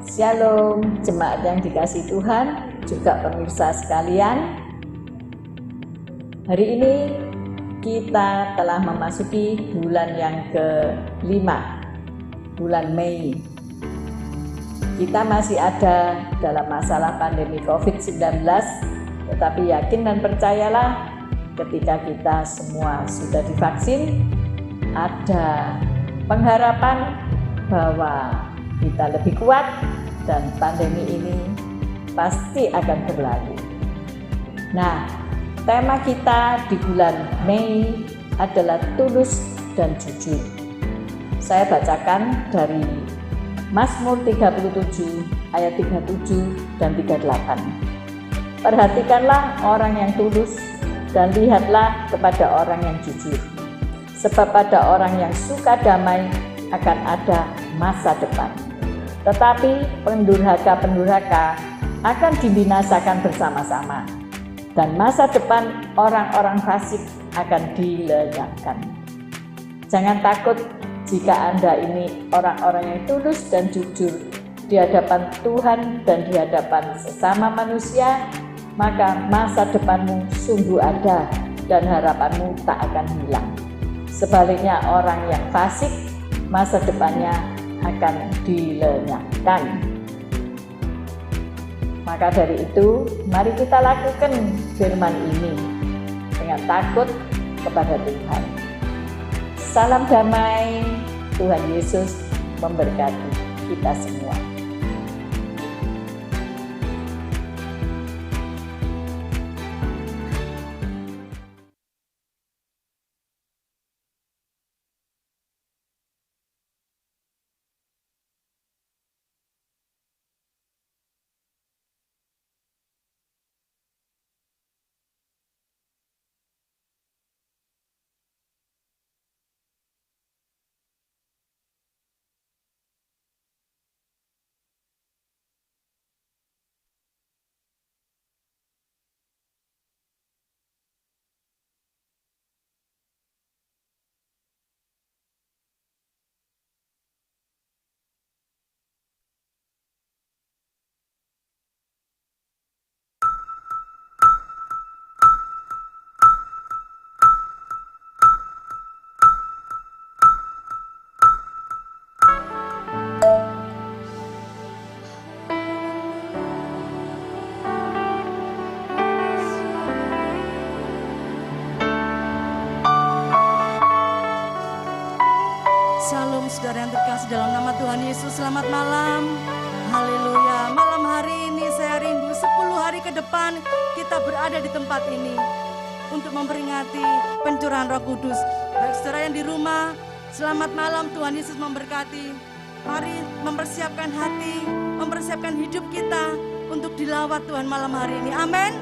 Shalom, jemaat yang dikasihi Tuhan, juga pemirsa sekalian. Hari ini kita telah memasuki bulan yang ke-5, bulan Mei. Kita masih ada dalam masalah pandemi COVID-19, tetapi yakin dan percayalah ketika kita semua sudah divaksin, ada pengharapan bahwa kita lebih kuat dan pandemi ini pasti akan berlalu. Nah, tema kita di bulan Mei adalah tulus dan jujur. Saya bacakan dari Mazmur 37 ayat 37 dan 38. Perhatikanlah orang yang tulus dan lihatlah kepada orang yang jujur. Sebab pada orang yang suka damai akan ada masa depan. Tetapi pendurhaka-pendurhaka akan dibinasakan bersama-sama, dan masa depan orang-orang fasik akan dilenyapkan. Jangan takut jika Anda ini orang-orang yang tulus dan jujur di hadapan Tuhan dan di hadapan sesama manusia, maka masa depanmu sungguh ada dan harapanmu tak akan hilang. Sebaliknya orang yang fasik, masa depannya akan dilenyapkan. Maka dari itu, mari kita lakukan firman ini dengan takut kepada Tuhan. Salam damai, Tuhan Yesus memberkati kita semua. Shalom saudara yang terkasih dalam nama Tuhan Yesus, selamat malam. Haleluya. Malam hari ini saya rindu 10 hari ke depan kita berada di tempat ini untuk memperingati pencurahan Roh Kudus. Baik saudara yang di rumah, selamat malam, Tuhan Yesus memberkati. Mari mempersiapkan hati, mempersiapkan hidup kita untuk dilawat Tuhan malam hari ini. Amin.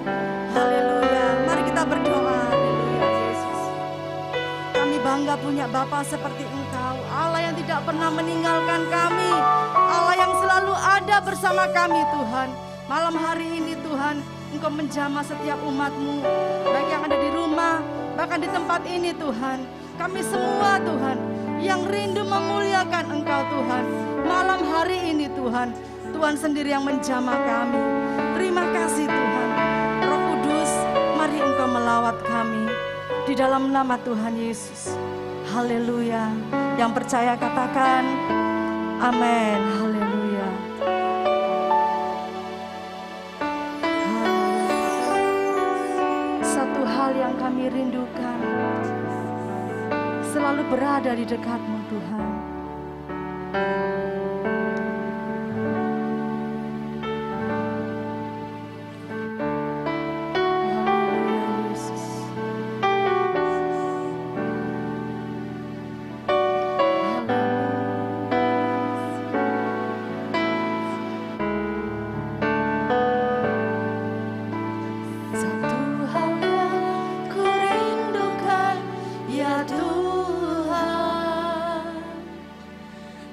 Haleluya. Mari kita berdoa. Haleluya Yesus. Kami bangga punya Bapa seperti Engkau, Allah yang tidak pernah meninggalkan kami, Allah yang selalu ada bersama kami Tuhan. Malam hari ini Tuhan, Engkau menjamah setiap umat-Mu, baik yang ada di rumah, bahkan di tempat ini Tuhan. Kami semua Tuhan, yang rindu memuliakan Engkau Tuhan. Malam hari ini Tuhan, Tuhan sendiri yang menjamah kami. Terima kasih Tuhan. Roh Kudus, mari Engkau melawat kami di dalam nama Tuhan Yesus. Haleluya. Yang percaya katakan amin. Haleluya. Satu hal yang kami rindukan, selalu berada di dekat-Mu Tuhan.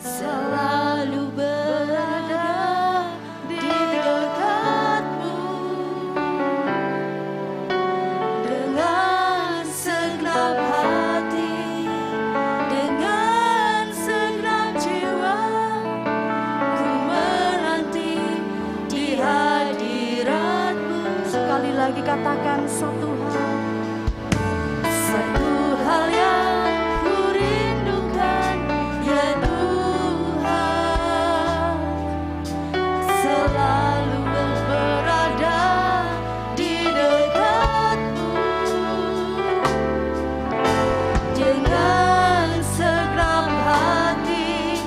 Selalu katakan satu hal yang ku rindukan, ya Tuhan, selalu berada di dekatmu dengan segenap hati,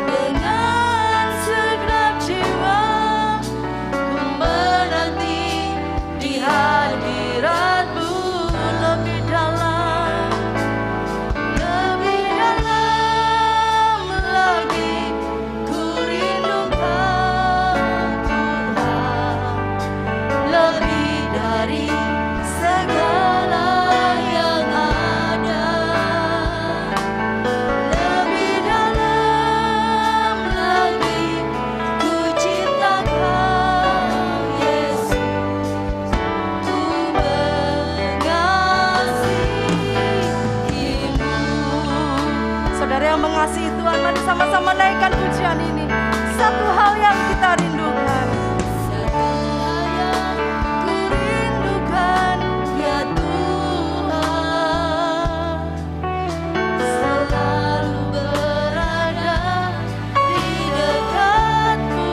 dengan segenap jiwa. Ku menanti di hadirat-Mu lebih dalam lagi. Ku rindukan Tuhan lebih dari segala yang ada. Lebih dalam lagi ku cintakan Yesus, ku mengasihimu. Saudara yang mengasihi Tuhan, mari sama-sama naikkan pujian ini. Satu hal yang kita rindukan, satu hal yang ku rindukan, ya Tuhan, selalu berada di dekatmu.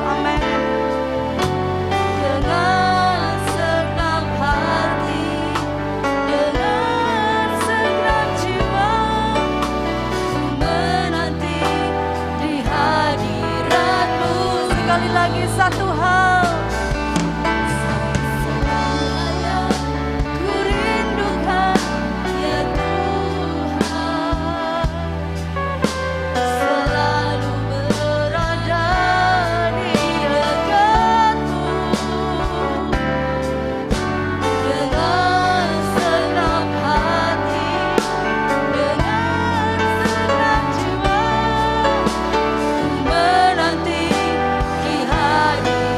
Amin. Dengan segenap hati, dengan segenap jiwa, ku menanti di hadirat-Mu. Sekali lagi satu hal yang ku rindukan, ya Tuhan, selalu berada di dekatmu dengan segenap hati, dengan segenap jiwa. Ku menanti di hadirat-Mu.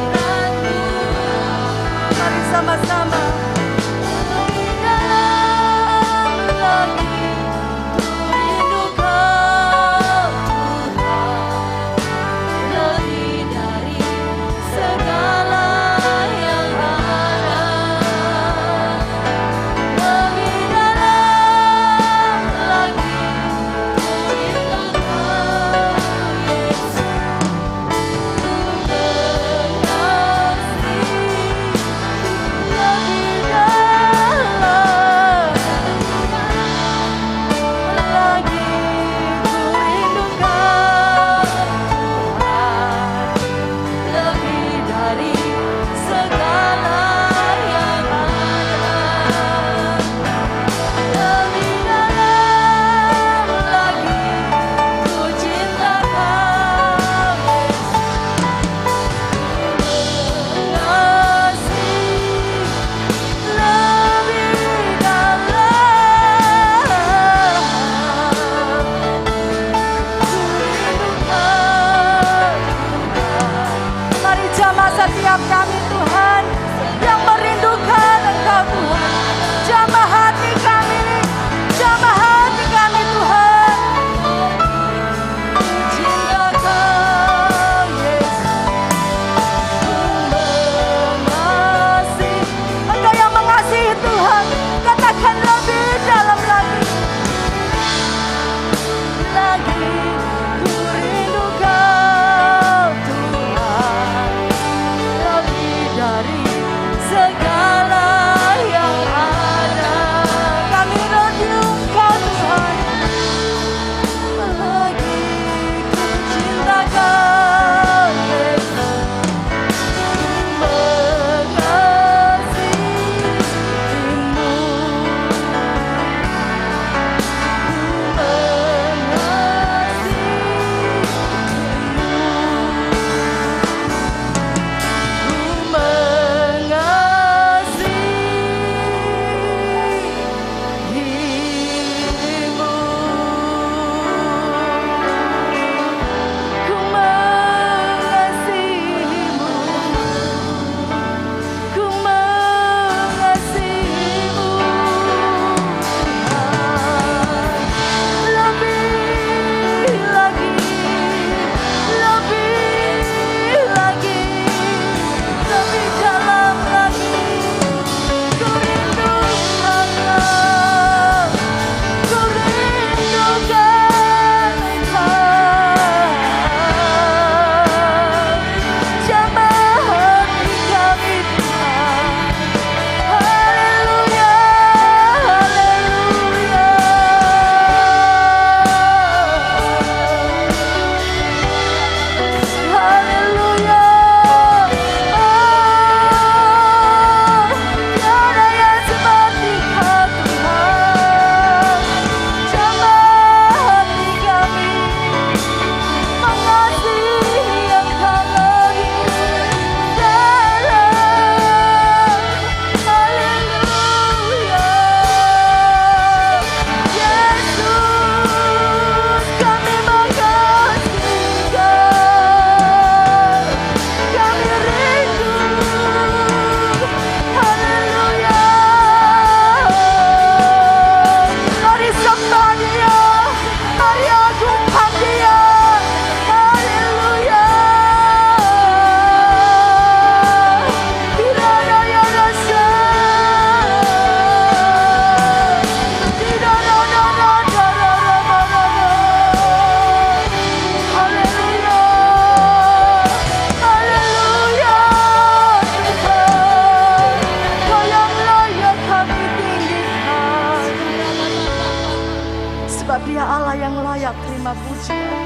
sebab Dia Allah yang layak terima pujian.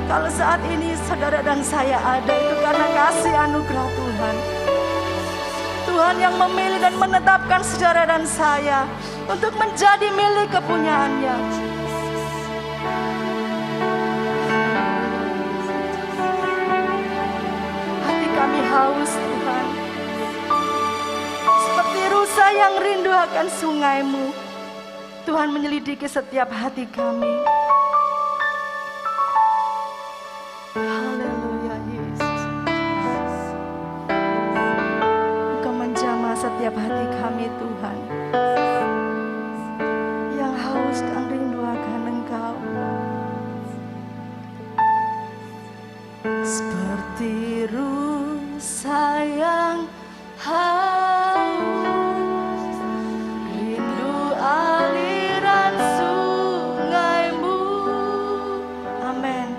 Kalau saat ini saudara dan saya ada, itu karena kasih anugerah Tuhan. Tuhan yang memilih dan menetapkan saudara dan saya untuk menjadi milik kepunyaannya. Hati kami haus Tuhan, seperti rusa yang rindu akan sungai-Mu. Tuhan menyelidiki setiap hati kami. Haleluya Yesus. Engkau menjamah setiap hati kami Tuhan, yang haus dan rindu akan Engkau. Seperti rusa yang haus, rindu aliran sungai-Mu. Amin.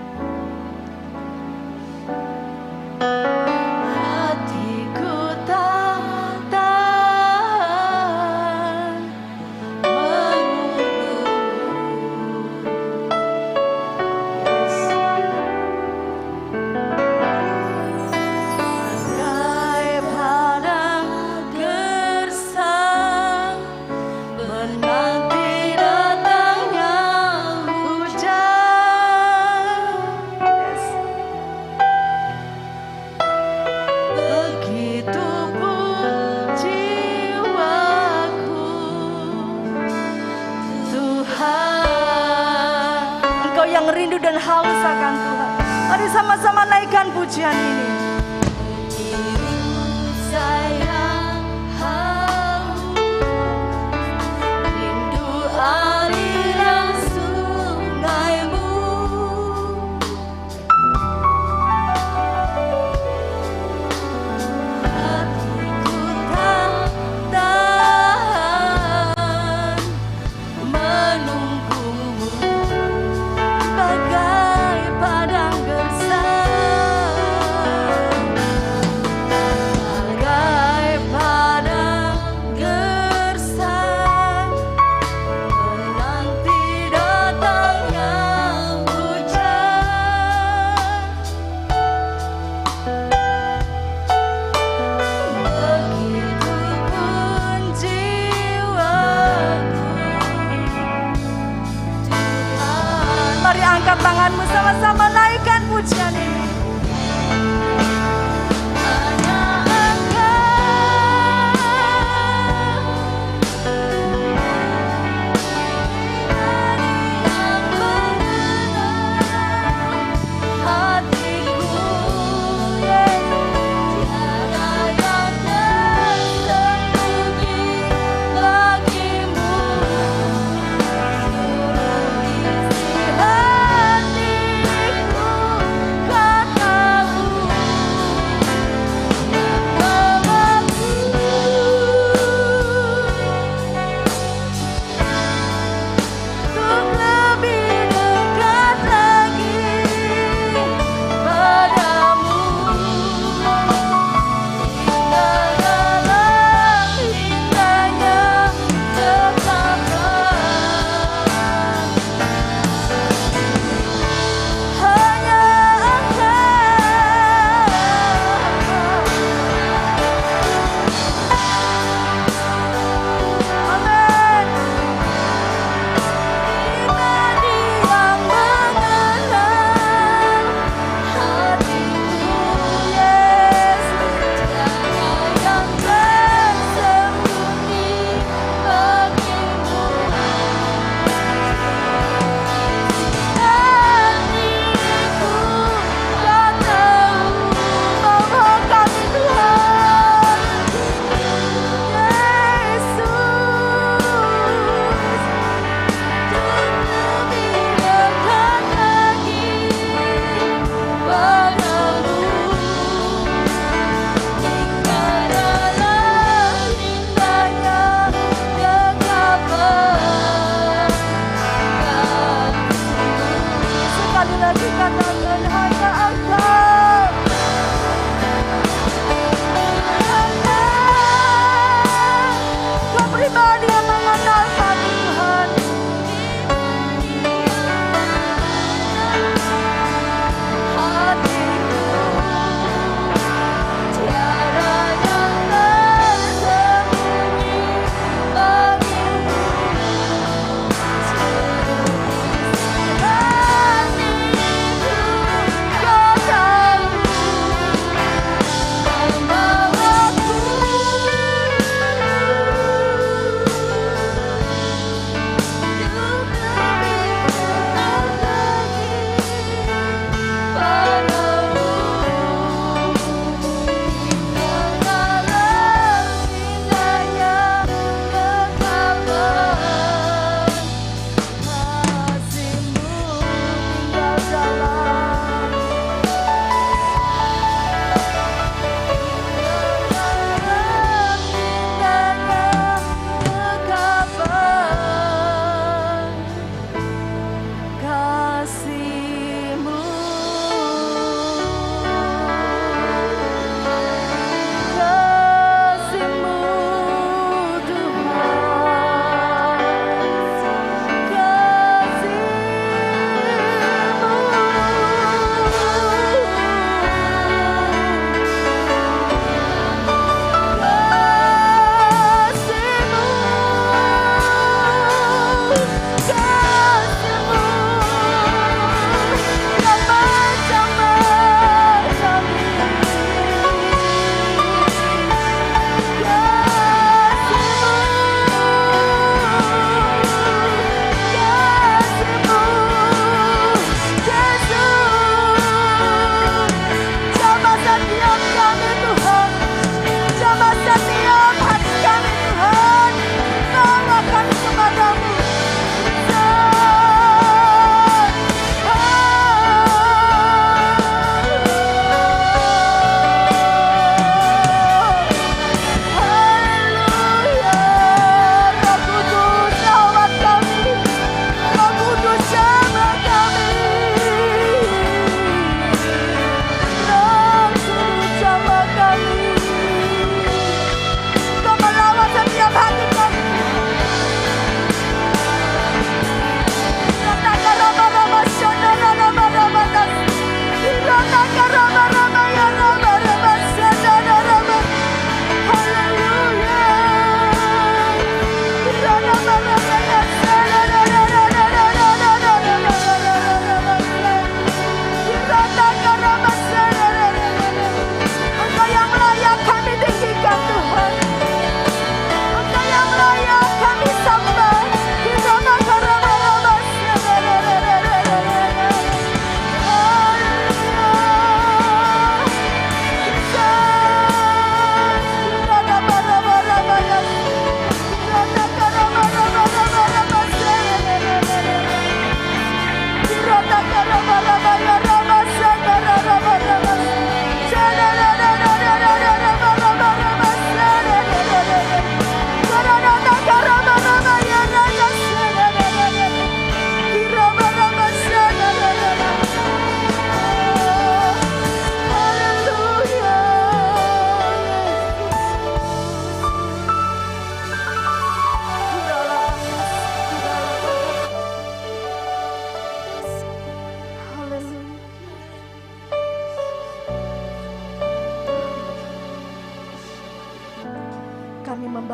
Hatiku tak tahan bagai padang gersang, menanti datangnya hujan. Begitupun jiwaku, Tuhan. Engkau yang rindu dan haus akan Tuhan. Mari sama-sama naikkan pujian ini. Sayang haus, rindu aliran sungai-Mu. Hatiku tak tahan menunggu-Mu bagai padang gersang, bagai padang gersang, menanti datangnya hujan. Begitupun jiwaku, Tuhan. Mari angkat tanganmu, sama-sama naikkan pujian ini. Hanya hatiku, tiada yang tersembunyi bagi-Mu. Seluruh isi hatiku kau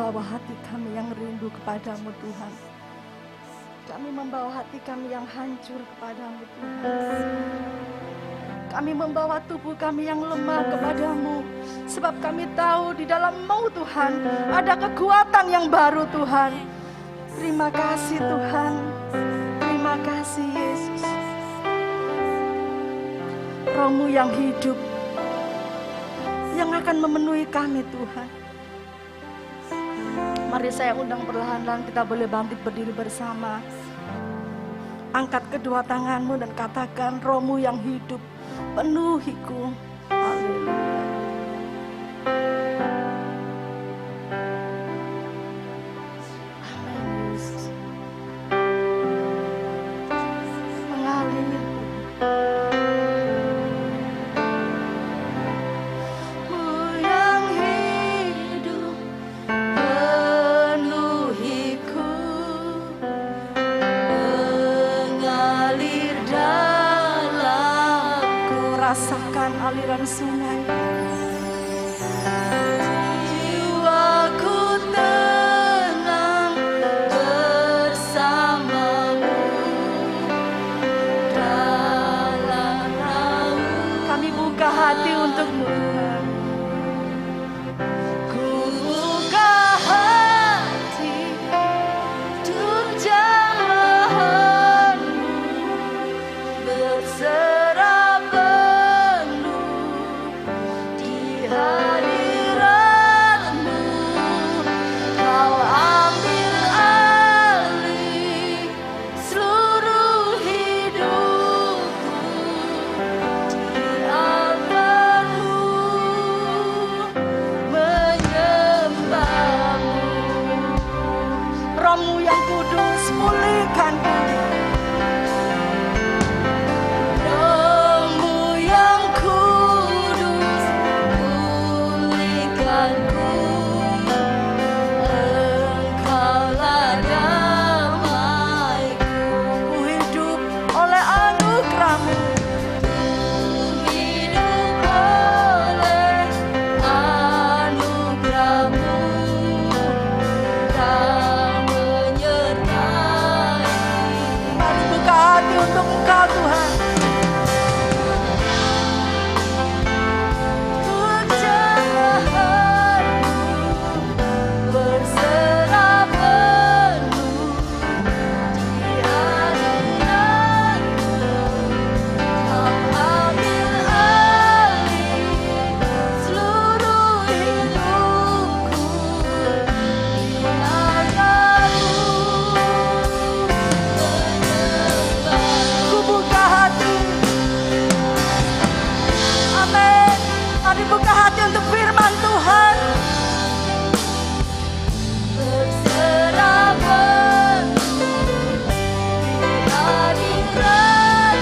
membawa hati kami yang rindu kepadamu Tuhan. Kami membawa hati kami yang hancur kepadamu Tuhan. Kami membawa tubuh kami yang lemah kepadamu. Sebab kami tahu di dalam-Mu Tuhan ada kekuatan yang baru Tuhan. Terima kasih Tuhan. Terima kasih Yesus. Roh-Mu yang hidup yang akan memenuhi kami Tuhan. Mari saya undang perlahan-lahan kita boleh bangkit berdiri bersama. Angkat kedua tanganmu dan katakan, Roh-Mu yang hidup penuhiku. Haleluya. Amin Yesus. Mengalir. Rasakan aliran sungai. Jiwaku tenang bersamamu dalam laut. Kami buka hati untuk-Mu Tuhan. Ku buka hati untuk jalan-Mu berserah hadirat-Mu, Kau ambil alih seluruh hidupku. Di altar-Mu menyembah-Mu. Roh-Mu yang kudus pulihkanku. Untuk Engkau Tuhan. Untuk jalan-Mu berserah penuh di hadirat-Mu. Kau ambil alih seluruh hidupku. Di altar-Mu mari buka hati untuk firman Tuhan. Berserah penuh di hadirat.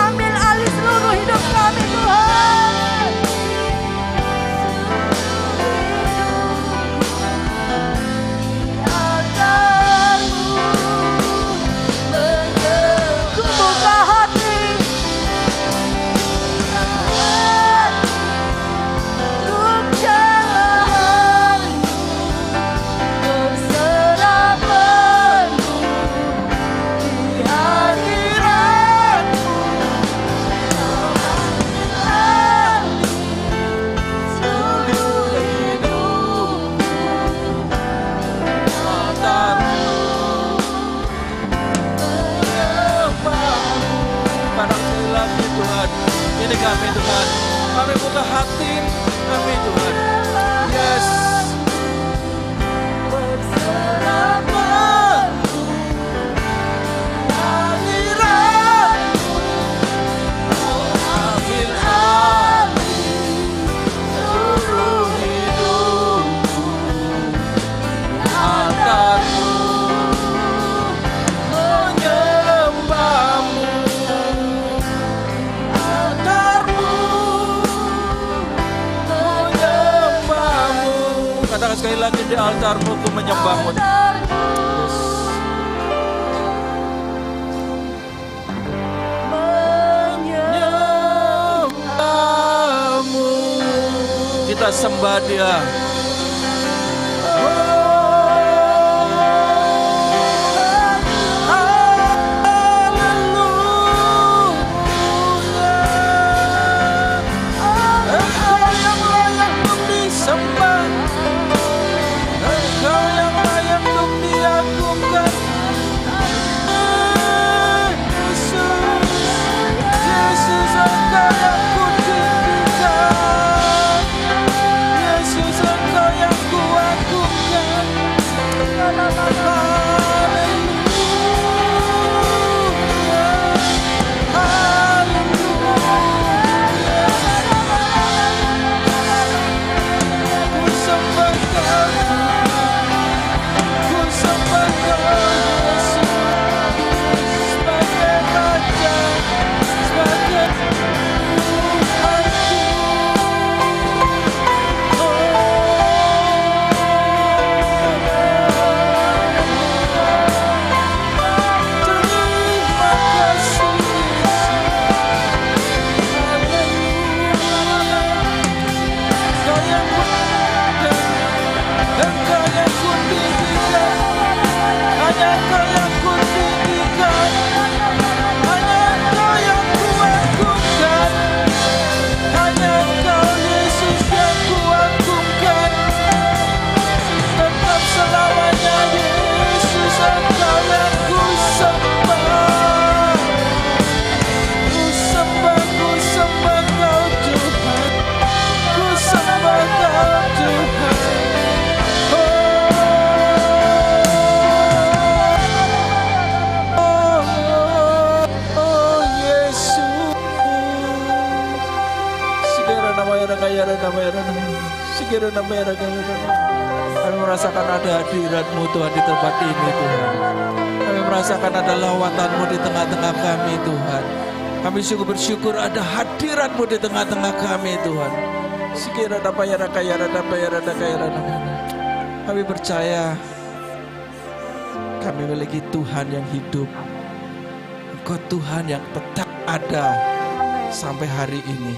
Ambil alih seluruh hidup kami Tuhan. Di altar-Mu ku buka hati. Ini kami Tuhan, kami buka hati kami Tuhan. Yes. Berserah penuh hadirat-Mu, ambil alih seluruh hidupku. Altar-Mu menyembah-Mu. Katakan sekali lagi, di altar-Mu ku menyembah-Mu. Menyembah-Mu. Kita sembah Dia. Oh. Kami merasakan ada hadirat-Mu Tuhan di tempat ini Tuhan. Kami merasakan ada lawatan-Mu di tengah-tengah kami Tuhan. Kami sungguh bersyukur ada hadirat-Mu di tengah-tengah kami Tuhan. Kami percaya kami memiliki Tuhan yang hidup. Engkau Tuhan yang tetap ada sampai hari ini,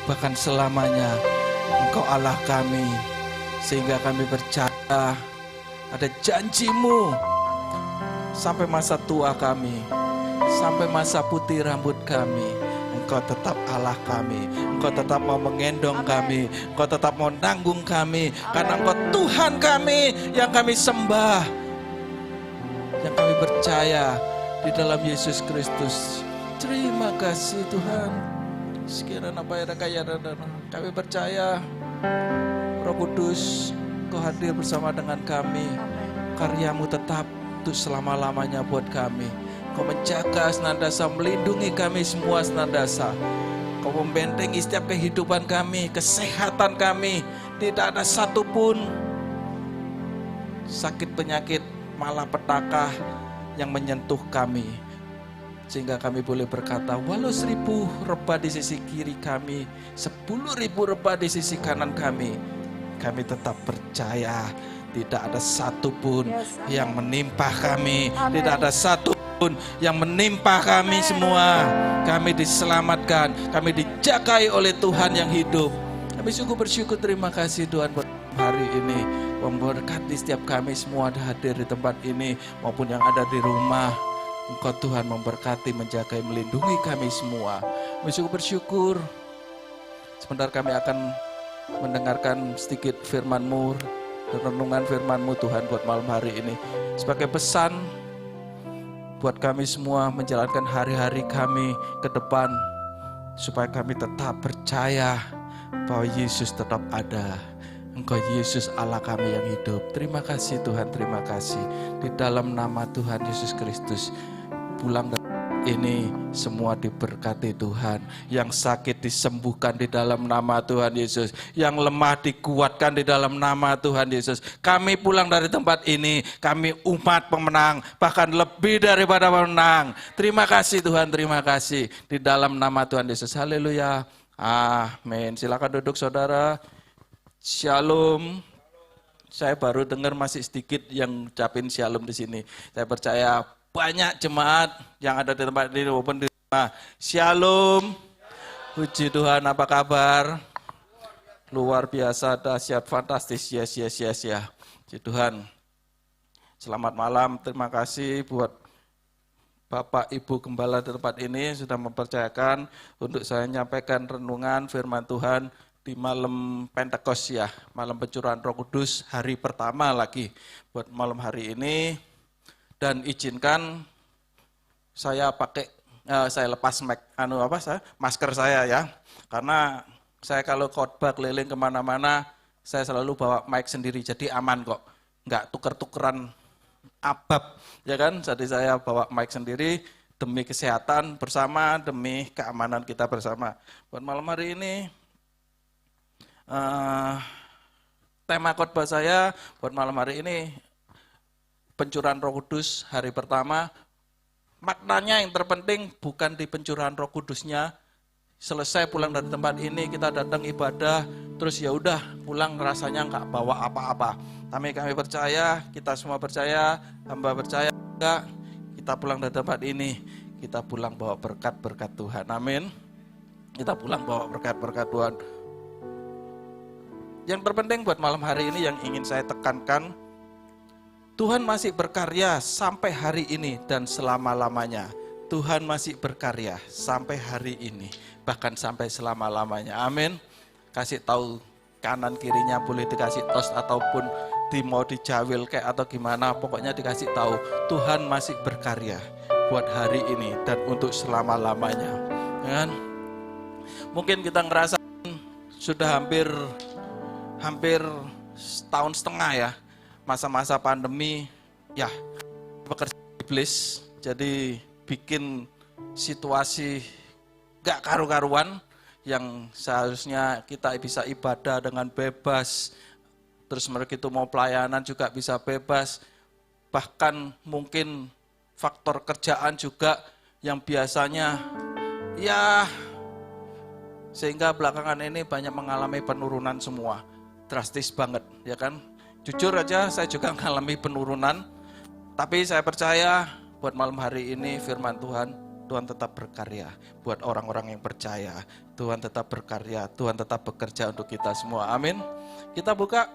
bahkan selamanya. Engkau Allah kami, sehingga kami percaya ada janji-Mu sampai masa tua kami, sampai masa putih rambut kami. Engkau tetap Allah kami, Engkau tetap mau menggendong kami, Engkau tetap mau nanggung kami, karena Engkau Tuhan kami yang kami sembah, yang kami percaya di dalam Yesus Kristus. Terima kasih Tuhan. Sekiranya kami percaya Roh Kudus Kau hadir bersama dengan kami. Karya-Mu tetap untuk selama-lamanya buat kami. Kau menjaga senantiasa, melindungi kami semua senantiasa. Kau membentengi setiap kehidupan kami, kesehatan kami. Tidak ada satupun sakit penyakit malapetaka yang menyentuh kami. Sehingga kami boleh berkata, walau 1000 rebah di sisi kiri kami, 10.000 rebah di sisi kanan kami tetap percaya tidak ada satupun yang menimpa kami. Tidak ada satupun yang menimpa kami semua. Kami diselamatkan, kami dijagai oleh Tuhan yang hidup. Kami sungguh bersyukur, terima kasih Tuhan buat hari ini. Memberkati setiap kami semua ada hadir di tempat ini maupun yang ada di rumah. Engkau Tuhan memberkati, menjaga, melindungi kami semua. Kami sungguh bersyukur. Sebentar kami akan mendengarkan sedikit firman-Mu, renungan firman-Mu Tuhan buat malam hari ini. Sebagai pesan buat kami semua menjalankan hari-hari kami ke depan. Supaya kami tetap percaya bahwa Yesus tetap ada. Engkau Yesus Allah kami yang hidup. Terima kasih Tuhan, terima kasih. Di dalam nama Tuhan Yesus Kristus, pulang ini semua diberkati Tuhan. Yang sakit disembuhkan di dalam nama Tuhan Yesus. Yang lemah dikuatkan di dalam nama Tuhan Yesus. Kami pulang dari tempat ini, kami umat pemenang, bahkan lebih daripada pemenang. Terima kasih Tuhan, terima kasih. Di dalam nama Tuhan Yesus, haleluya. Amin. Silakan duduk saudara. Shalom. Saya baru dengar masih sedikit yang ucapin shalom di sini. Saya percaya banyak jemaat yang ada di tempat ini maupun di rumah. Shalom. Puji Tuhan, apa kabar? Luar biasa, dahsyat, fantastis. Yes. Puji Tuhan. Selamat malam. Terima kasih buat Bapak Ibu Gembala di tempat ini sudah mempercayakan untuk saya menyampaikan renungan firman Tuhan di malam Pentekos ya, malam pencurahan Roh Kudus, hari pertama lagi buat malam hari ini. Dan izinkan saya saya lepas masker saya ya, karena saya kalau khotbah keliling kemana-mana, saya selalu bawa mic sendiri, jadi aman kok, nggak tuker-tukeran abab, ya kan? Jadi saya bawa mic sendiri demi kesehatan bersama, demi keamanan kita bersama. Buat malam hari ini, tema khotbah saya buat malam hari ini pencurahan Roh Kudus hari pertama. Maknanya yang terpenting bukan di pencurahan Roh Kudusnya. Selesai pulang dari tempat ini kita datang ibadah, terus ya udah pulang rasanya nggak bawa apa-apa. Kami percaya, kita semua percaya, hamba percaya enggak, kita pulang dari tempat ini, kita pulang bawa berkat-berkat Tuhan. Amin. Kita pulang bawa berkat-berkat Tuhan. Yang terpenting buat malam hari ini yang ingin saya tekankan, Tuhan masih berkarya sampai hari ini dan selama-lamanya. Tuhan masih berkarya sampai hari ini, bahkan sampai selama-lamanya. Amin. Kasih tahu kanan kirinya, boleh dikasih tos ataupun mau dijawil kayak atau gimana, pokoknya dikasih tahu Tuhan masih berkarya buat hari ini dan untuk selama-lamanya. Kan? Mungkin kita ngerasa sudah hampir setahun setengah ya, masa-masa pandemi, ya pekerjaan iblis, jadi bikin situasi gak karu-karuan, yang seharusnya kita bisa ibadah dengan bebas, terus mereka itu mau pelayanan juga bisa bebas, bahkan mungkin faktor kerjaan juga yang biasanya ya, sehingga belakangan ini banyak mengalami penurunan semua, drastis banget ya kan. Jujur aja saya juga mengalami penurunan, tapi saya percaya buat malam hari ini firman Tuhan tetap berkarya buat orang-orang yang percaya. Tuhan tetap berkarya, Tuhan tetap bekerja untuk kita semua. Amin. Kita buka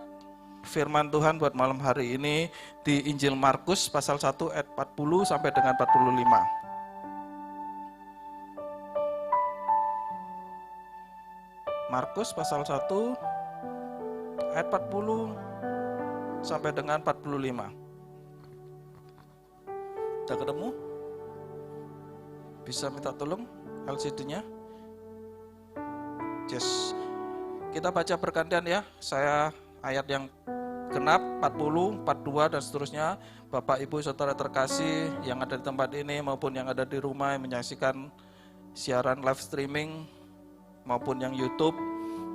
firman Tuhan buat malam hari ini di Injil Markus pasal 1 ayat 40 sampai dengan 45. Markus pasal 1 ayat 40 sampai dengan 45. Udah ketemu? Bisa minta tolong LCD-nya? Yes. Kita baca bergantian ya. Saya ayat yang genap 40, 42 dan seterusnya. Bapak, Ibu, Saudara terkasih yang ada di tempat ini maupun yang ada di rumah yang menyaksikan siaran live streaming maupun yang YouTube,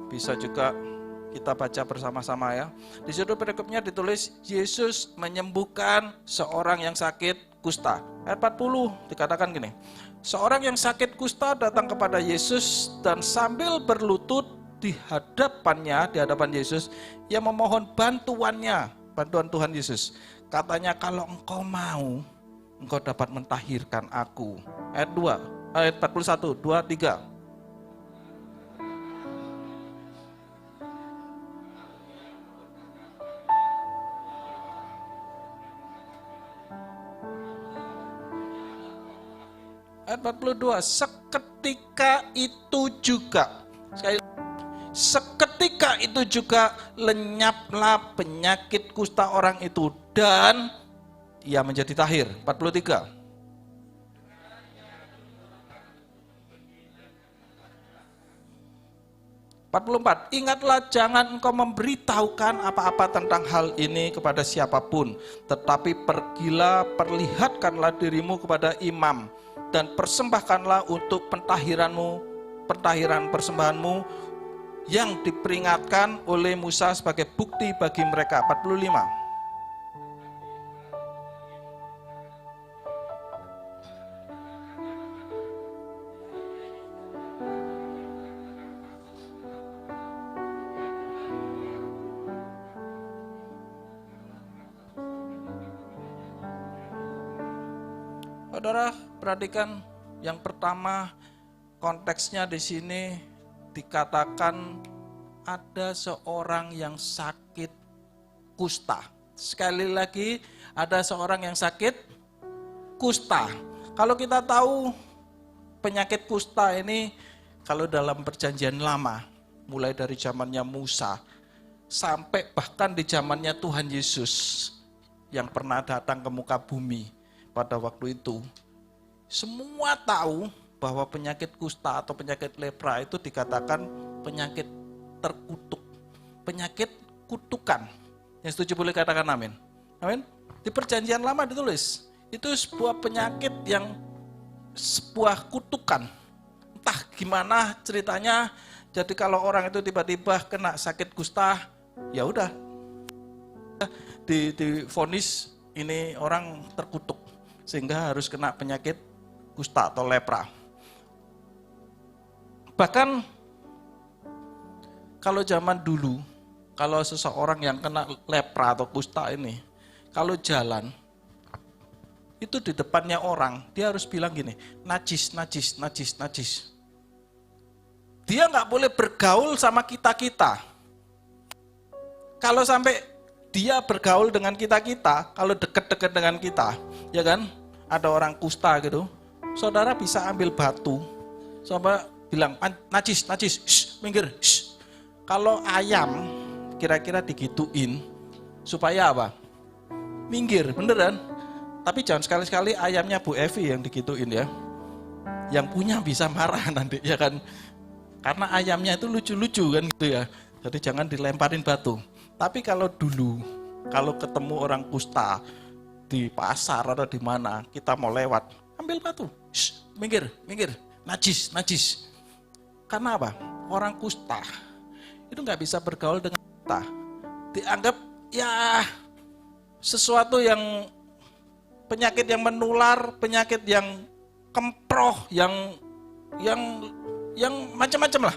bisa juga kita baca bersama-sama ya. Di situ perikopnya ditulis Yesus menyembuhkan seorang yang sakit kusta. Ayat 40 dikatakan gini. Seorang yang sakit kusta datang kepada Yesus dan sambil berlutut di hadapan Yesus, ia memohon bantuan Tuhan Yesus. Katanya, kalau engkau mau, engkau dapat mentahirkan aku. Ayat 41, 2, 3. Ayat 42, seketika itu juga. Seketika itu juga lenyaplah penyakit kusta orang itu dan ia menjadi tahir. 43. Ingatlah, jangan engkau memberitahukan apa-apa tentang hal ini kepada siapapun, tetapi pergilah, perlihatkanlah dirimu kepada imam dan persembahkanlah untuk pentahiran persembahanmu yang diperingatkan oleh Musa sebagai bukti bagi mereka. 45. Saudara, perhatikan yang pertama, konteksnya di sini dikatakan ada seorang yang sakit kusta. Sekali lagi, ada seorang yang sakit kusta. Kalau kita tahu penyakit kusta ini, kalau dalam perjanjian lama, mulai dari zamannya Musa, sampai bahkan di zamannya Tuhan Yesus yang pernah datang ke muka bumi pada waktu itu, semua tahu bahwa penyakit kusta atau penyakit lepra itu dikatakan penyakit terkutuk, penyakit kutukan. Yang setuju boleh katakan amin. Amin. Di perjanjian lama ditulis, itu sebuah penyakit yang sebuah kutukan. Entah gimana ceritanya, jadi kalau orang itu tiba-tiba kena sakit kusta, ya udah, divonis ini orang terkutuk, sehingga harus kena penyakit kusta atau lepra. Bahkan kalau zaman dulu, kalau seseorang yang kena lepra atau kusta ini, kalau jalan, itu di depannya orang, dia harus bilang gini, najis, najis, najis, najis. Dia nggak boleh bergaul sama kita-kita. Kalau sampai dia bergaul dengan kita-kita, kalau deket-deket dengan kita, ya kan, ada orang kusta gitu, saudara bisa ambil batu, coba bilang, najis, najis, shh, minggir, shh. Kalau ayam, kira-kira digituin, supaya apa? Minggir, beneran. Tapi jangan sekali-sekali ayamnya Bu Evi yang digituin ya. Yang punya bisa marah nanti, ya kan. Karena ayamnya itu lucu-lucu kan gitu ya. Jadi jangan dilemparin batu. Tapi kalau dulu, kalau ketemu orang kusta di pasar atau di mana, kita mau lewat, ambil batu, shh, minggir, minggir, najis, najis. Karena apa? Orang kusta itu nggak bisa bergaul dengan kita. Dianggap ya sesuatu yang penyakit yang menular, penyakit yang kemproh, yang macam-macam lah.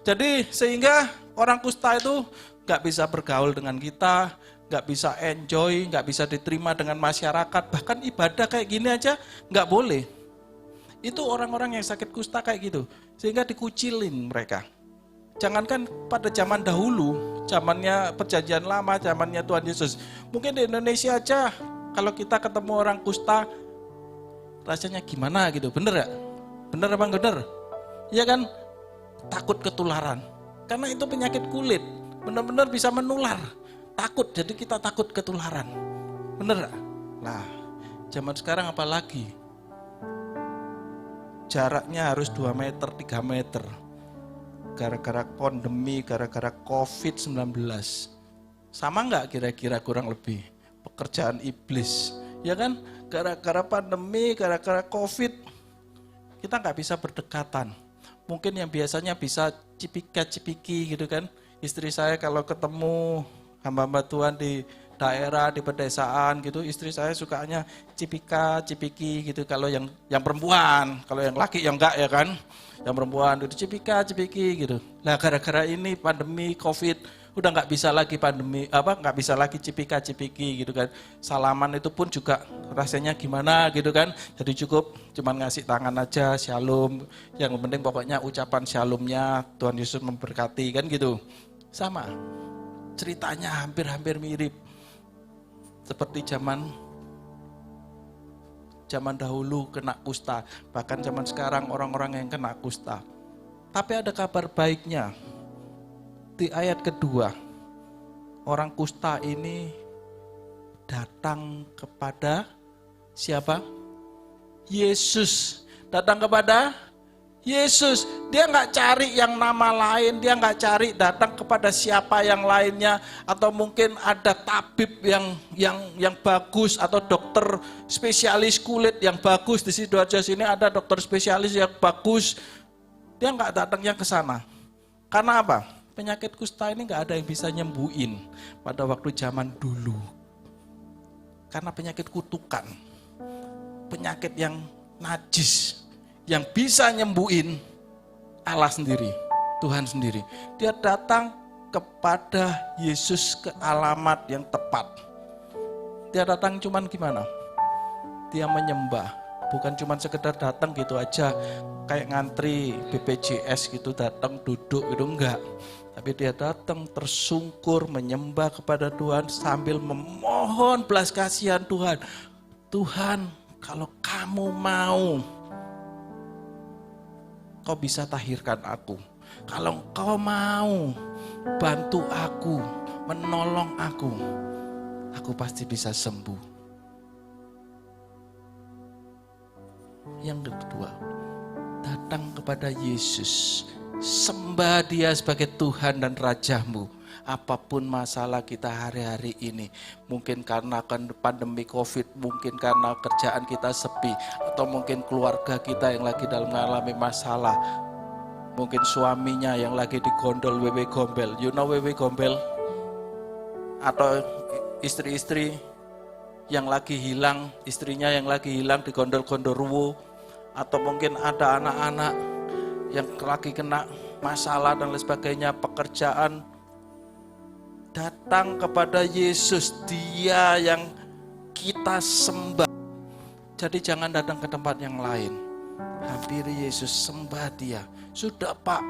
Jadi sehingga orang kusta itu nggak bisa bergaul dengan kita, nggak bisa enjoy, nggak bisa diterima dengan masyarakat, bahkan ibadah kayak gini aja nggak boleh. Itu orang-orang yang sakit kusta kayak gitu, sehingga dikucilin mereka. Jangankan pada zaman dahulu, zamannya perjanjian lama, zamannya Tuhan Yesus. Mungkin di Indonesia aja, kalau kita ketemu orang kusta, rasanya gimana gitu, bener ya? Bener apa bener? Iya kan? Takut ketularan. Karena itu penyakit kulit, benar-benar bisa menular. Takut, jadi kita takut ketularan. Bener gak? Nah, zaman sekarang apalagi? Jaraknya harus 2 meter, 3 meter. Gara-gara pandemi, gara-gara COVID-19. Sama nggak kira-kira kurang lebih? Pekerjaan iblis. Ya kan? Gara-gara pandemi, gara-gara COVID, kita nggak bisa berdekatan. Mungkin yang biasanya bisa cipika-cipiki gitu kan. Istri saya kalau ketemu hamba-hamba Tuhan di daerah, di pedesaan gitu, istri saya sukanya cipika-cipiki gitu kalau yang perempuan, kalau yang laki yang enggak ya kan. Yang perempuan itu cipika-cipiki gitu. Nah, gara-gara ini pandemi Covid udah nggak bisa lagi nggak bisa lagi cipika-cipiki gitu kan. Salaman itu pun juga rasanya gimana gitu kan. Jadi cukup cuman ngasih tangan aja, shalom. Yang penting pokoknya ucapan shalomnya Tuhan Yesus memberkati kan gitu. Sama. Ceritanya hampir-hampir mirip. Seperti zaman dahulu kena kusta, bahkan zaman sekarang orang-orang yang kena kusta. Tapi ada kabar baiknya. Di ayat kedua, orang kusta ini datang kepada siapa? Yesus. Datang kepada Yesus. Dia nggak cari yang nama lain, dia nggak cari datang kepada siapa yang lainnya, atau mungkin ada tabib yang bagus atau dokter spesialis kulit yang bagus. Di Sidoarjo sini ada dokter spesialis yang bagus. Dia nggak datangnya ke sana. Karena apa? Penyakit kusta ini nggak ada yang bisa nyembuhin pada waktu zaman dulu. Karena penyakit kutukan, penyakit yang najis. Yang bisa nyembuhin Allah sendiri, Tuhan sendiri. Dia datang kepada Yesus ke alamat yang tepat. Dia datang cuman gimana? Dia menyembah, bukan cuman sekedar datang gitu aja kayak ngantri BPJS gitu, datang duduk gitu, enggak. Tapi dia datang tersungkur menyembah kepada Tuhan sambil memohon belas kasihan Tuhan. Tuhan, kalau kamu mau, kau bisa tahirkan aku. Kalau kau mau bantu aku, menolong aku pasti bisa sembuh. Yang kedua, datang kepada Yesus. Sembah dia sebagai Tuhan dan Rajamu. Apapun masalah kita hari-hari ini, mungkin karena pandemi COVID, mungkin karena kerjaan kita sepi, atau mungkin keluarga kita yang lagi dalam mengalami masalah, mungkin suaminya yang lagi digondol wewe gombel, you know wewe gombel, atau istri-istri yang lagi hilang, istrinya yang lagi hilang digondol-gondorwo, atau mungkin ada anak-anak yang lagi kena masalah dan lain sebagainya, pekerjaan. Datang kepada Yesus, dia yang kita sembah. Jadi jangan datang ke tempat yang lain. Hampiri Yesus, sembah dia. Sudah Pak,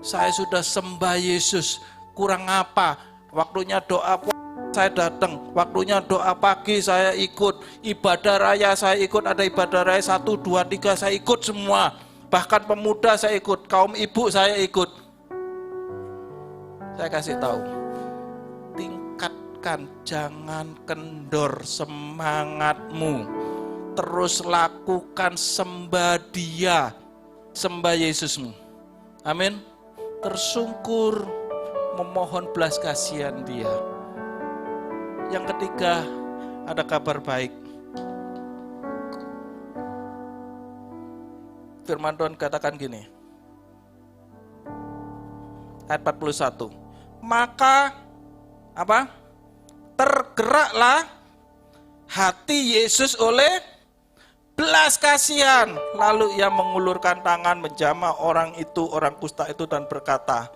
saya sudah sembah Yesus. Kurang apa? Waktunya doa saya datang. Waktunya doa pagi saya ikut. Ibadah raya saya ikut. Ada ibadah raya 1, 2, 3 saya ikut semua. Bahkan pemuda saya ikut. Kaum ibu saya ikut. Saya kasih tahu. Jangan kendor semangatmu, terus lakukan sembah dia, sembah Yesusmu. Amin. Tersungkur memohon belas kasihan dia. Yang ketiga, ada kabar baik. Firman Tuhan katakan gini, ayat 41. Maka apa? Tergeraklah hati Yesus oleh belas kasihan. Lalu ia mengulurkan tangan menjamah orang kusta itu dan berkata,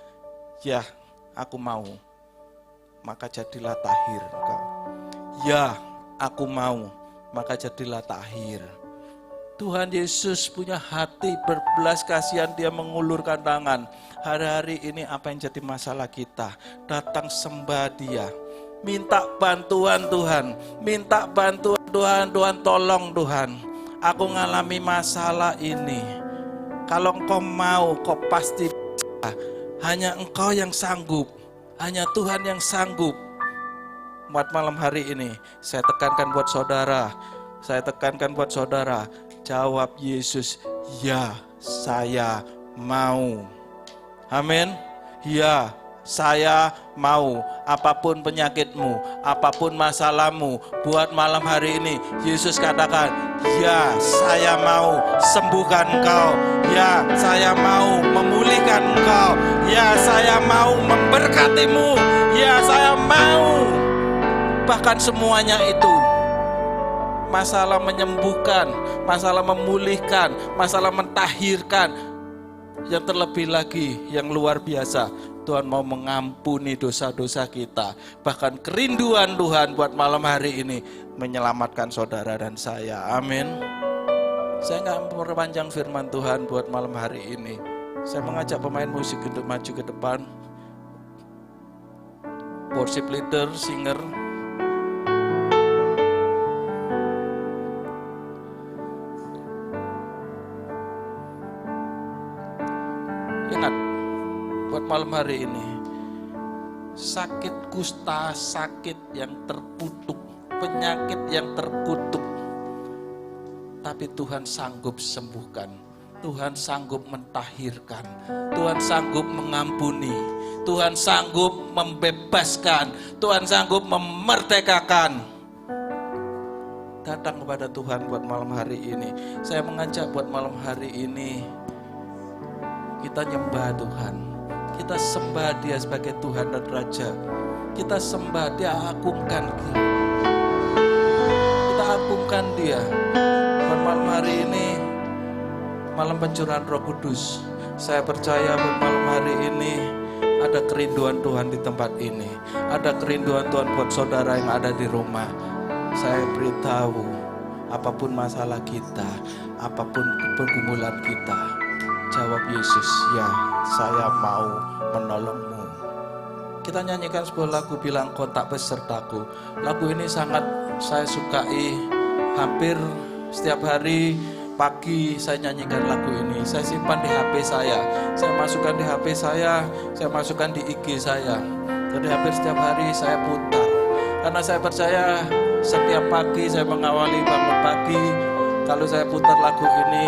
"Ya, aku mau." Maka jadilah tahir engkau. Ya, aku mau. Maka jadilah tahir. Tuhan Yesus punya hati berbelas kasihan, dia mengulurkan tangan. Hari-hari ini apa yang jadi masalah kita? Datang sembah dia. Minta bantuan Tuhan. Minta bantuan Tuhan. Tuhan tolong Tuhan. Aku ngalami masalah ini. Kalau engkau mau, kau pasti bisa. Hanya engkau yang sanggup. Hanya Tuhan yang sanggup. Buat malam hari ini, saya tekankan buat saudara. Saya tekankan buat saudara. Jawab Yesus, ya saya mau. Amin. Ya saya mau. Apapun penyakitmu, apapun masalahmu, buat malam hari ini Yesus katakan, ya saya mau sembuhkan engkau. Ya saya mau memulihkan engkau. Ya saya mau memberkatimu. Ya saya mau. Bahkan semuanya itu, masalah menyembuhkan, masalah memulihkan, masalah mentahirkan, yang terlebih lagi, yang luar biasa, Tuhan mau mengampuni dosa-dosa kita. Bahkan kerinduan Tuhan buat malam hari ini menyelamatkan saudara dan saya. Amin. Saya nggak memperpanjang firman Tuhan buat malam hari ini. Saya mengajak pemain musik untuk maju ke depan. Worship leader, singer. Ingat, buat malam hari ini, sakit kusta, sakit yang terkutuk, penyakit yang terkutuk, tapi Tuhan sanggup sembuhkan, Tuhan sanggup mentahirkan, Tuhan sanggup mengampuni, Tuhan sanggup membebaskan, Tuhan sanggup memerdekakan. Datang kepada Tuhan buat malam hari ini. Saya mengajak buat malam hari ini, kita nyembah Tuhan. Kita sembah dia sebagai Tuhan dan Raja. Kita sembah dia, agungkan dia. Kita agungkan dia. Buat malam hari ini, malam pencurahan Roh Kudus. Saya percaya buat malam hari ini ada kerinduan Tuhan di tempat ini. Ada kerinduan Tuhan buat saudara yang ada di rumah. Saya beritahu, apapun masalah kita, apapun pergumulan kita, jawab Yesus, ya saya mau menolongmu. Kita nyanyikan sebuah lagu, bilang kau tak besertaku. Lagu ini sangat saya sukai. Hampir setiap hari pagi saya nyanyikan lagu ini. Saya simpan di HP saya masukkan di HP saya masukkan di IG saya. Jadi hampir setiap hari saya putar. Karena saya percaya setiap pagi saya mengawali bangun pagi, kalau saya putar lagu ini,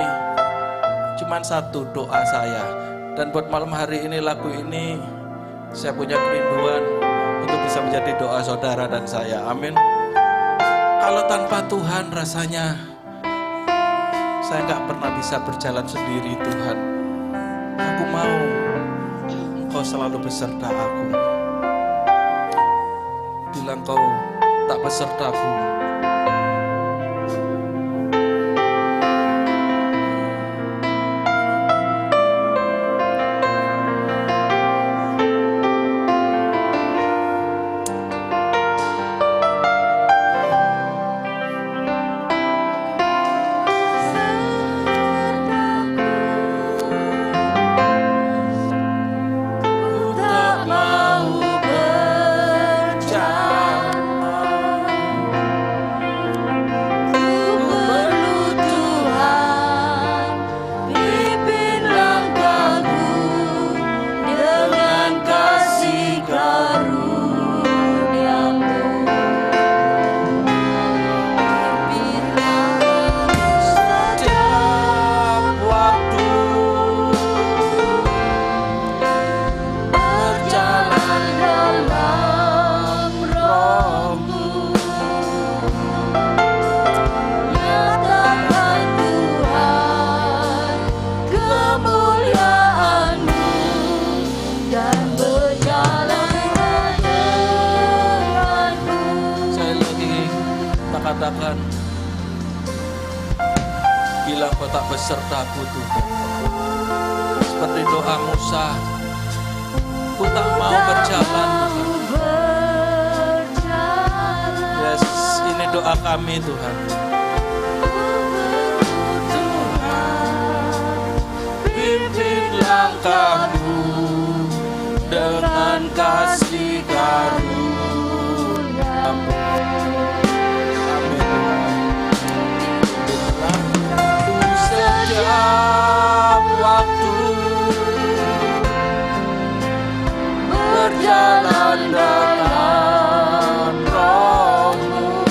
cuman satu doa saya. Dan buat malam hari ini lagu ini saya punya kerinduan untuk bisa menjadi doa saudara dan saya. Amin. Kalau tanpa Tuhan rasanya saya nggak pernah bisa berjalan sendiri. Tuhan, aku mau Engkau selalu beserta aku. Bila Engkau tak besertaku, katakan, bila Kau tak besertaku Tuhan. Seperti doa Musa, ku tak mau berjalan Tuhan. Yes, ini doa kami Tuhan. Pimpin langkahku dengan kasih karunia-Mu. Setiap waktu berjalan dengan Roh-Mu,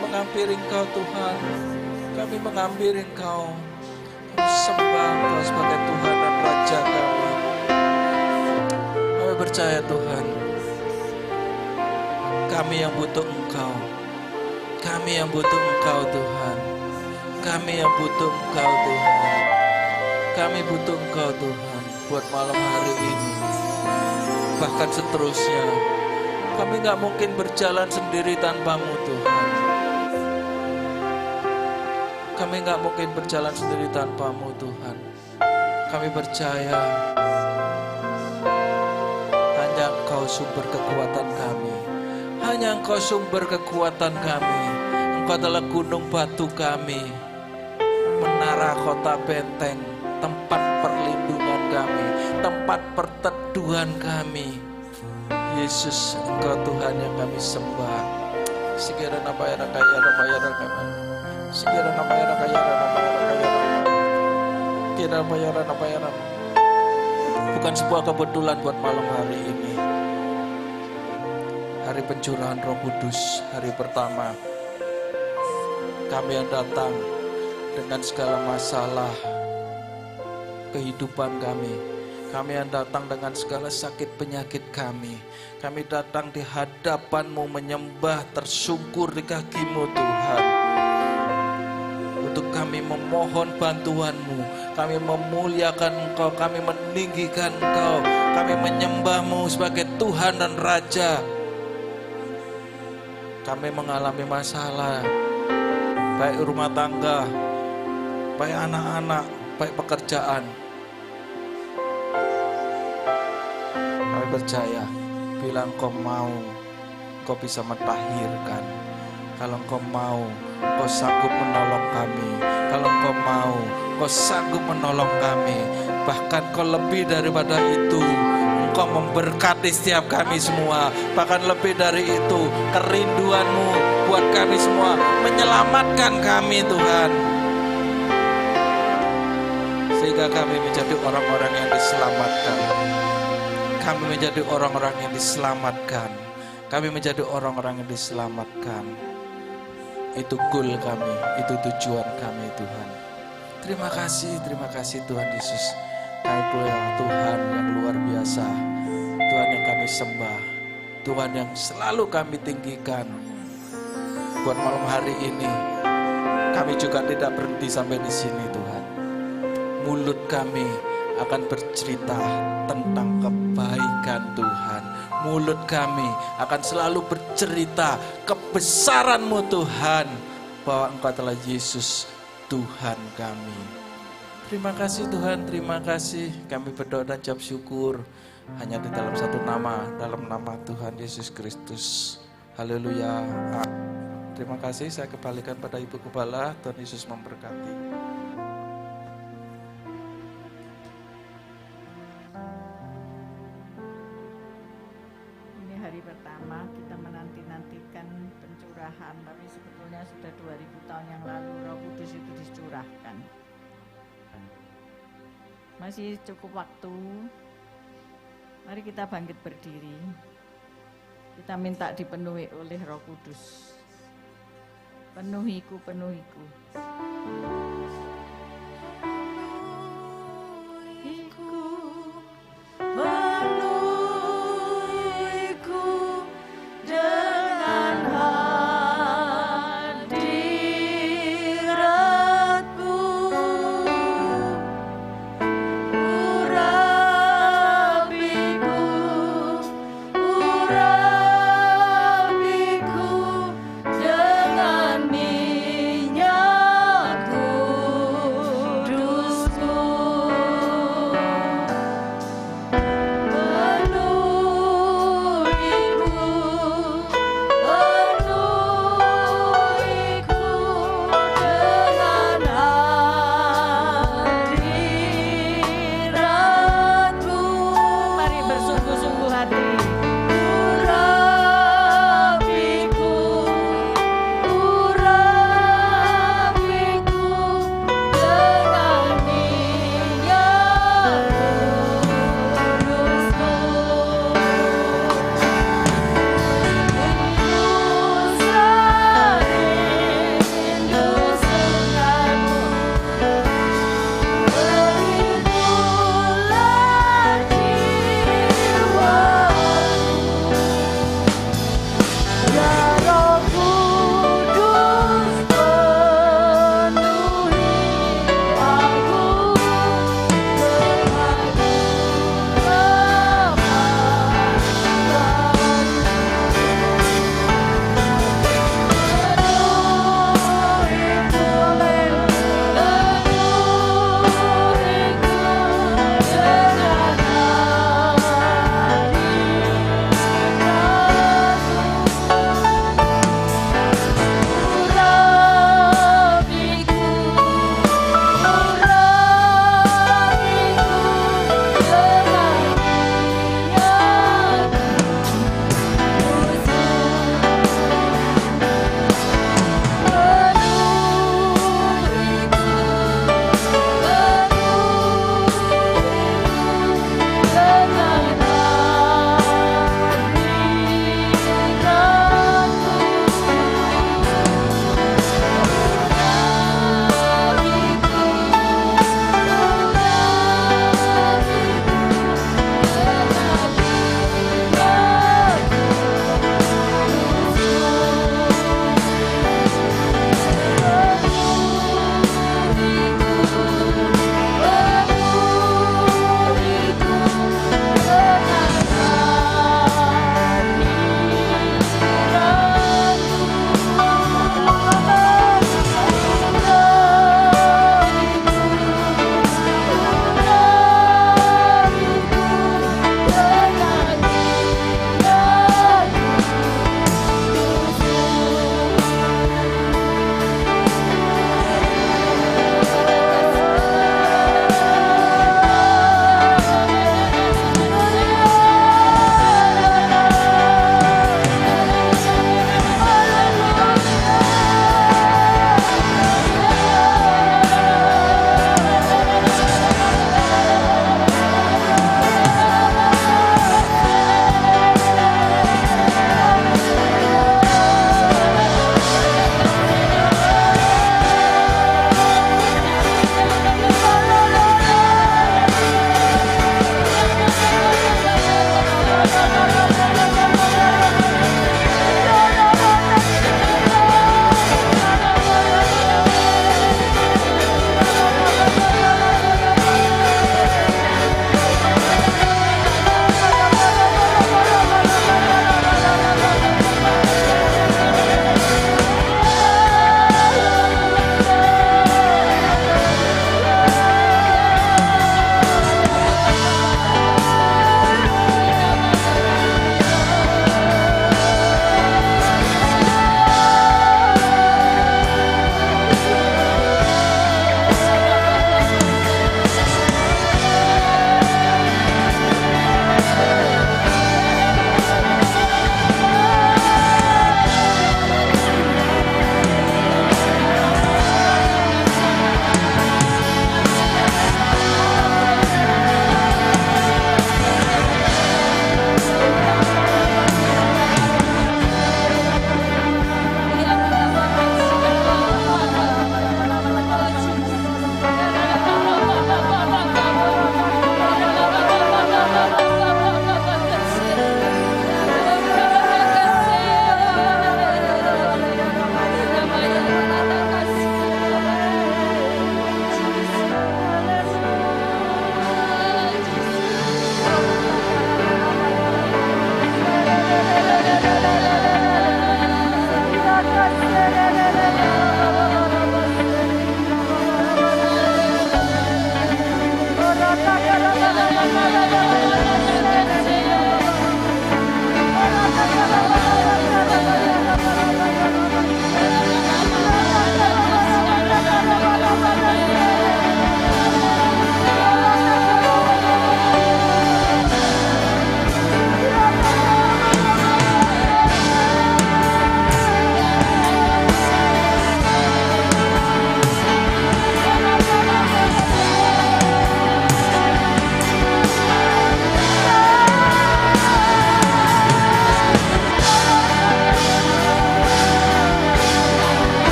menghampiri Engkau Tuhan. Kami menghampiri Engkau. Kami sembah Engkau sebagai Tuhan dan Raja kami. Kami percaya Tuhan, kami yang butuh Engkau. Kami yang butuh Engkau Tuhan. Kami yang butuh Engkau Tuhan. Kami butuh Engkau Tuhan buat malam hari ini. Bahkan seterusnya. Kami gak mungkin berjalan sendiri tanpa-Mu Tuhan. Kami gak mungkin berjalan sendiri tanpa-Mu Tuhan. Kami percaya hanya Engkau sumber kekuatan kami. Hanya Engkau sumber kekuatan kami. Engkau adalah gunung batu kami, menara kota benteng, tempat perlindungan kami, tempat perteduhan kami. Yesus, Engkau Tuhan yang kami sembah. Segera nabayara kaya nabayara kami. Segera nabayara kaya nabayara kaya. Kira nabayara. Bukan sebuah kebetulan buat malam hari ini. Hari pencurahan Roh Kudus, hari pertama. Kami yang datang dengan segala masalah kehidupan kami. Kami yang datang dengan segala sakit penyakit kami. Kami datang di hadapan-Mu menyembah tersungkur di kaki-Mu Tuhan. Untuk kami memohon bantuan-Mu. Kami memuliakan Engkau. Kami meninggikan Engkau. Kami menyembah-Mu sebagai Tuhan dan Raja. Kami mengalami masalah. Baik rumah tangga. Baik anak-anak. Baik pekerjaan. Kami percaya, bila Engkau mau, Engkau bisa mentahirkan. Kalau Engkau mau, Engkau sanggup menolong kami. Kalau Engkau mau, Engkau sanggup menolong kami. Bahkan Engkau lebih daripada itu, Engkau memberkati setiap kami semua. Bahkan lebih dari itu, kerinduan-Mu buat kami semua, menyelamatkan kami Tuhan. Sehingga kami menjadi orang-orang yang diselamatkan. Kami menjadi orang-orang yang diselamatkan. Kami menjadi orang-orang yang diselamatkan. Itu goal kami, itu tujuan kami Tuhan. Terima kasih Tuhan Yesus. Kami punya Tuhan yang luar biasa. Tuhan yang kami sembah. Tuhan yang selalu kami tinggikan. Buat malam hari ini, kami juga tidak berhenti sampai di sini Tuhan. Mulut kami akan bercerita tentang kebaikan Tuhan. Mulut kami akan selalu bercerita kebesaran-Mu Tuhan. Bahwa Engkau adalah Yesus Tuhan kami. Terima kasih Tuhan, terima kasih. Kami berdoa dan ucap syukur hanya di dalam satu nama, dalam nama Tuhan Yesus Kristus. Haleluya. Terima kasih, saya kembalikan pada Ibu Gembala. Tuhan Yesus memberkati. Pertama kita menanti-nantikan pencurahan, tapi sebetulnya sudah 2000 tahun yang lalu Roh Kudus itu dicurahkan. Masih cukup waktu. Mari kita bangkit berdiri. Kita minta dipenuhi oleh Roh Kudus. Penuhiku, penuhiku. Dengan minyakku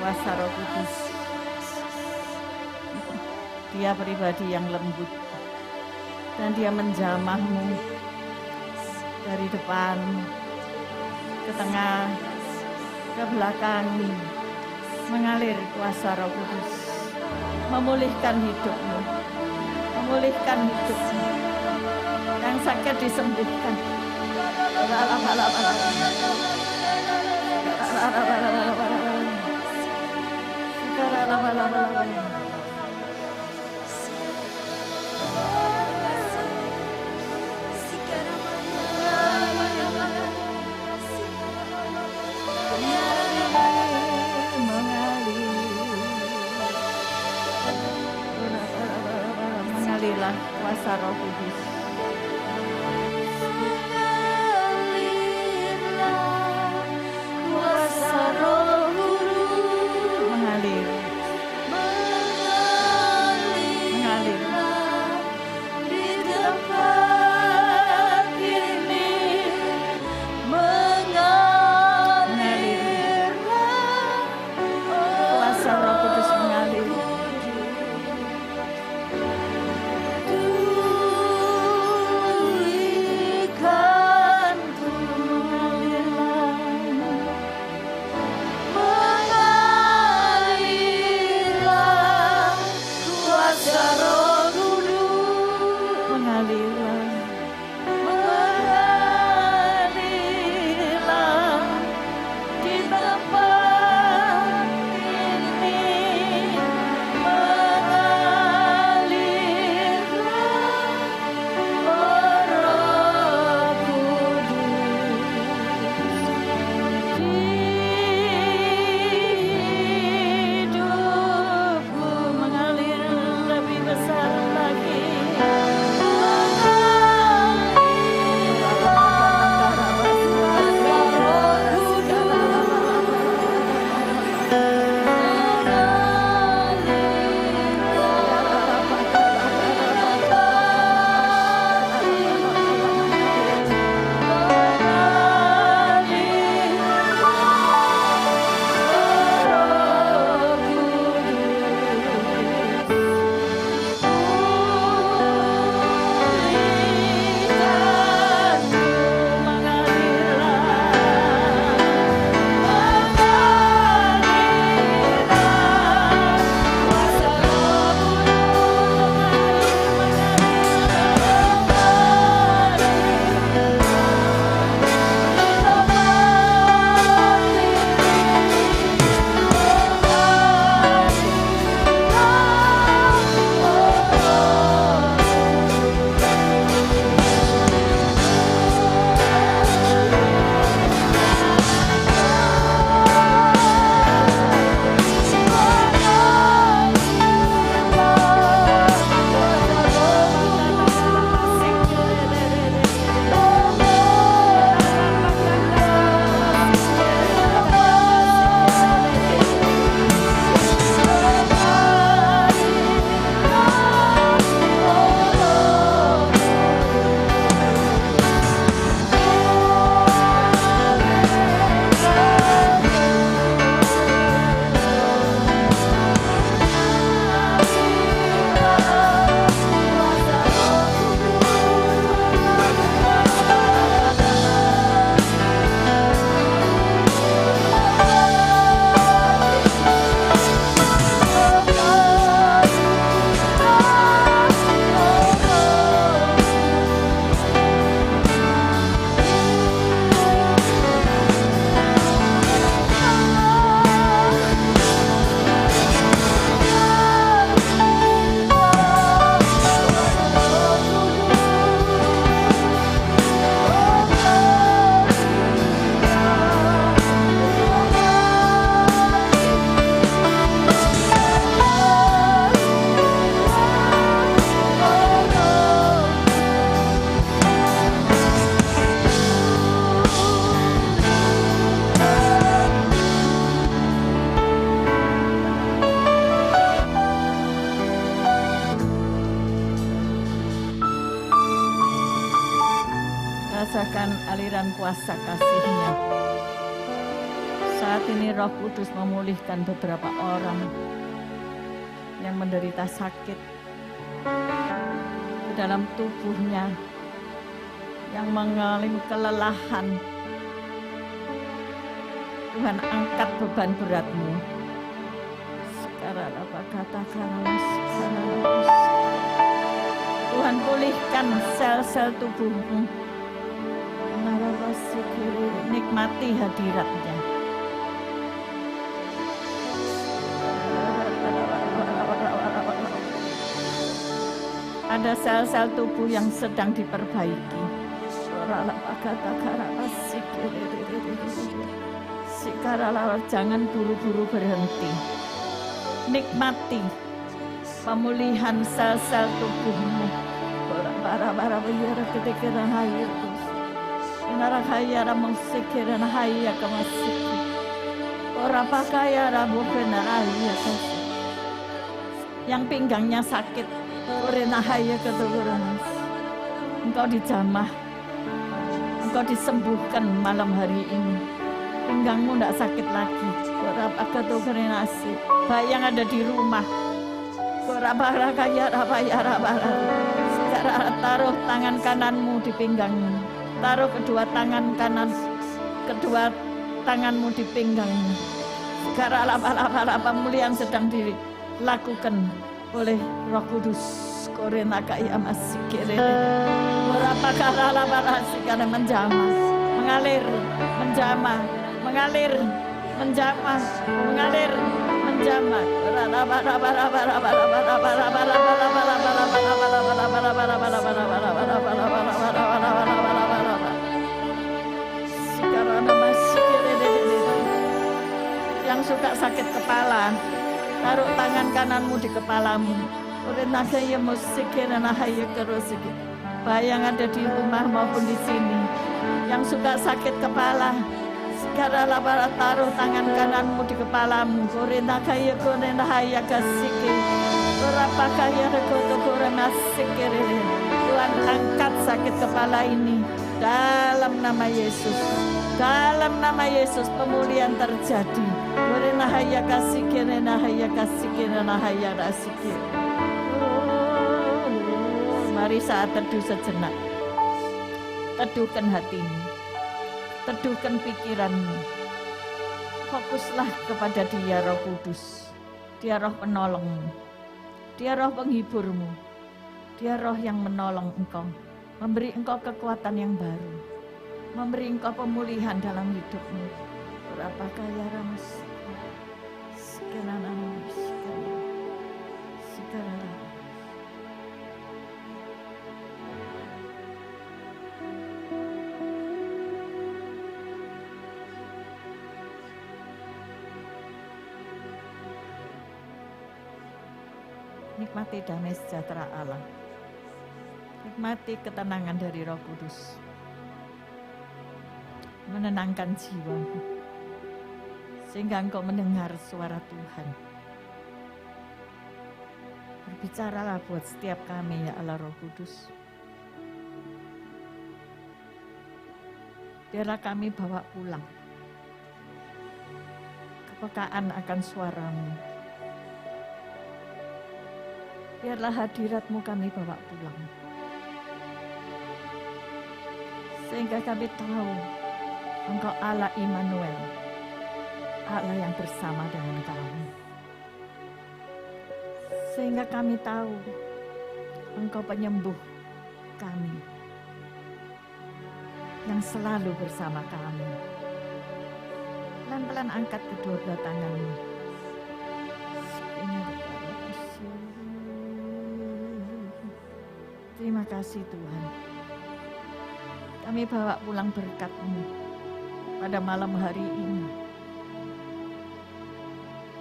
kuasa Roh Kudus. Dia pribadi yang lembut dan dia menjamahmu dari depan ke tengah ke belakang, mengalir kuasa Roh Kudus, memulihkan hidupmu, memulihkan hidupmu. Yang sakit disembuhkan. Mengalirlah kuasa Roh Kudus. rasakan aliran kuasa kasih-Nya. Saat ini Roh Kudus memulihkan beberapa orang yang menderita sakit di dalam tubuhnya, yang mengalami kelelahan. Tuhan, angkat beban beratmu. Sekarang apa katakan? Tuhan, pulihkan sel-sel tubuhmu. Nikmati hadiratnya. Ada sel-sel tubuh yang sedang diperbaiki. Jangan buru-buru berhenti. Nikmati pemulihan sel-sel tubuhmu. Yang pinggangnya sakit, engkau dijamah, engkau disembuhkan malam hari ini. Pinggangmu tidak sakit lagi. Baik yang ada di rumah, sekarang taruh tangan kananmu di pinggangmu. Taruh kedua tanganmu di pinggangmu. Sekarang pemulihan sedang dilakukan oleh Roh Kudus. Menjamah, mengalir, menjamah, mengalir, menjamah, mengalir, menjamah. Yang suka sakit kepala, taruh tangan kananmu di kepalamu. Baik yang ada di rumah maupun di sini, yang suka sakit kepala, sekarang taruh tangan kananmu di kepalamu. Tuhan, angkat sakit kepala ini dalam nama Yesus. Dalam nama Yesus pemulihan terjadi. Mari saat teduh sejenak. Teduhkan hatimu. Teduhkan pikiranmu. Fokuslah kepada Dia, Roh Kudus. Dia Roh penolongmu. Dia Roh penghiburmu. Dia Roh yang menolong engkau. Memberi engkau kekuatan yang baru. Memberi engkau pemulihan dalam hidupmu. Berapakah ya Ramas? Sekarang nikmati damai sejahtera Allah. Nikmati ketenangan dari Roh Kudus. Menenangkan jiwamu. Sehingga engkau mendengar suara Tuhan. Berbicaralah buat setiap kami ya Allah Roh Kudus. Biarlah kami bawa pulang kepekaan akan suaramu. Biarlah hadiratmu kami bawa pulang. Sehingga kami tahu Engkau Allah Immanuel, Allah yang bersama dengan kami. Sehingga kami tahu Engkau penyembuh kami, yang selalu bersama kami. Pelan-pelan angkat kedua belah tanganmu. Terima kasih Tuhan. Kami bawa pulang berkat-Mu pada malam hari ini.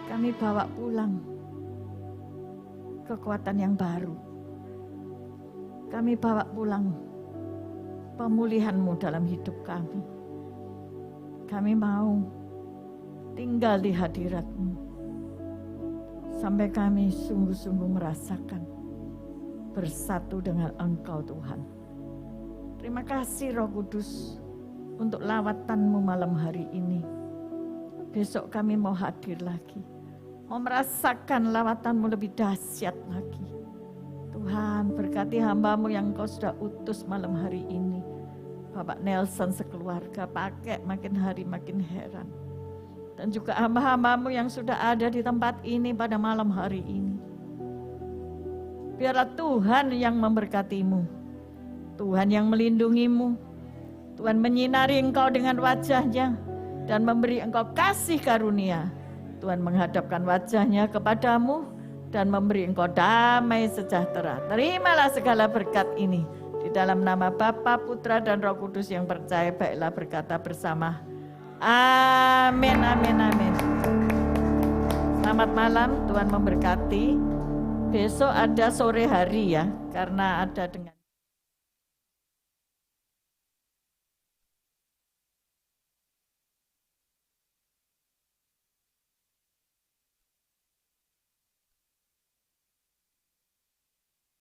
Kami bawa pulang kekuatan yang baru. Kami bawa pulang pemulihan-Mu dalam hidup kami. Kami mau tinggal di hadirat-Mu sampai kami sungguh-sungguh merasakan bersatu dengan Engkau Tuhan. Terima kasih Roh Kudus untuk lawatan-Mu malam hari ini. besok kami mau hadir lagi, mau merasakan lawatan-Mu lebih dahsyat lagi. Tuhan, berkati hamba-Mu yang Engkau sudah utus malam hari ini. Bapak Nelson sekeluarga, pakai makin hari makin heran. Dan juga hamba-hamba-Mu yang sudah ada di tempat ini pada malam hari ini. Biarlah Tuhan yang memberkati-Mu, Tuhan yang melindungi-Mu, Tuhan menyinari Engkau dengan wajah-Nya dan memberi Engkau kasih karunia. Tuhan menghadapkan wajah-Nya kepadamu dan memberi Engkau damai sejahtera. Terimalah segala berkat ini. Di dalam nama Bapa, Putra, dan Roh Kudus yang percaya, baiklah berkata bersama, amin, amin, amin. Selamat malam, Tuhan memberkati. Besok ada sore hari ya, karena ada dengan